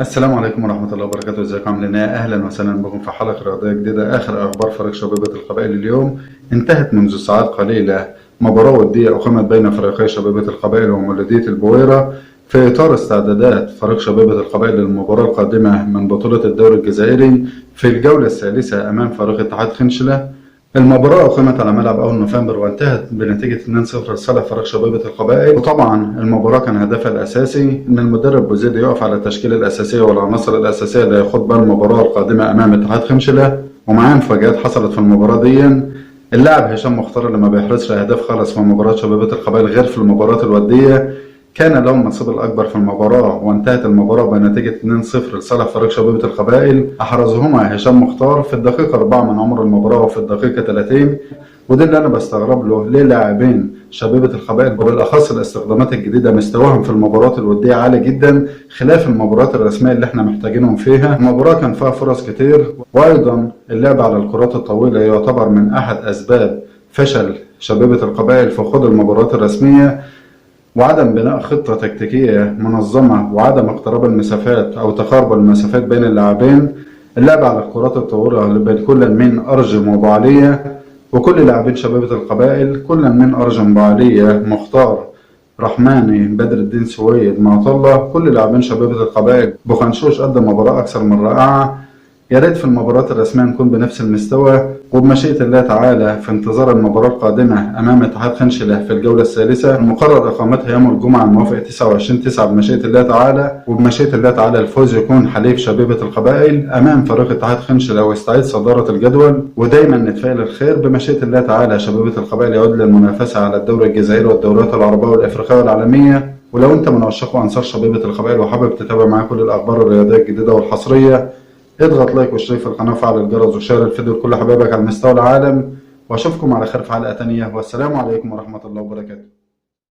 السلام عليكم ورحمة الله وبركاته. ازيكم عاملين ايه؟ اهلا وسهلا بكم في حلقة رياضية جديدة. اخر اخبار فريق شبيبة القبائل اليوم انتهت منذ ساعات قليلة مباراة ودية اقيمت بين فريقي شبيبة القبائل ومولودية البويرة في اطار استعدادات فريق شبيبة القبائل للمباراة القادمة من بطولة الدوري الجزائري في الجولة الثالثة امام فريق اتحاد خنشلة. المباراة أقيمت على ملعب أول نوفمبر وانتهت بنتيجة 2-0 لصالح فريق شبيبة القبائل. وطبعا المباراة كان هدفها الأساسي إن المدرب بوزيد يقف على التشكيلة الأساسية والعناصر الأساسية اللي هيخوض بها المباراة القادمة أمام اتحاد خنشلة. ومعاه مفاجآت حصلت في المباراة دي. اللاعب هشام مختار اللي ما بيحرزش أهداف خالص في مباراة شبيبة القبائل غير في المباريات الودية كان له النصيب الأكبر في المباراة، وانتهت المباراة بنتيجة 2-0 لصالح فريق شبيبة القبائل. أحرزهما هشام مختار في الدقيقة 4 من عمر المباراة وفي الدقيقة 30. وده اللي أنا بستغرب له، ليه لاعبين شبيبة القبائل وبالأخص الاستخدامات الجديدة مستواهم في المباريات الودية عالي جدا خلاف المباريات الرسمية اللي احنا محتاجينهم فيها. المباراة كان فيها فرص كتير، وأيضا اللعب على الكرات الطويلة يعتبر من أحد أسباب فشل شبيبة القبائل في خوض المباريات الرسمية، وعدم بناء خطة تكتيكية منظمة، وعدم اقتراب المسافات أو تقارب المسافات بين اللاعبين. اللعب على الكرات الطويلة بين كل من أرجم وبعلية، وكل لاعبين شبيبة القبائل كل من أرجم بعلية مختار رحماني بدر الدين سويد معطى الله، كل لاعبين شبيبة القبائل. بوخنشوش قدم مباراة أكثر من رائعة. يا ريت في المباريات الرسمية نكون بنفس المستوى، وبمشيئة الله تعالى في انتظار المباراة القادمة أمام اتحاد خنشلة في الجولة الثالثة المقرر إقامتها يوم الجمعة الموافق 29/9 بمشيئة الله تعالى. وبمشيئة الله تعالى الفوز يكون حليف شبيبة القبائل أمام فريق اتحاد خنشلة ويستعيد صدارة الجدول، ودايما نتفائل الخير. بمشيئة الله تعالى شبيبة القبائل يعود للمنافسة على الدوري الجزائري والدوريات العربية والإفريقية والعالمية. ولو أنت من عشاق وأنصار شبيبة القبائل وحابب تتابع معايا كل الأخبار الرياضية الجديدة والحصرية، اضغط لايك واشترك في القناة وفعل الجرس وشير الفيديو لكل حبايبك على مستوى العالم. واشوفكم على خير في حلقة تانية، والسلام عليكم ورحمة الله وبركاته.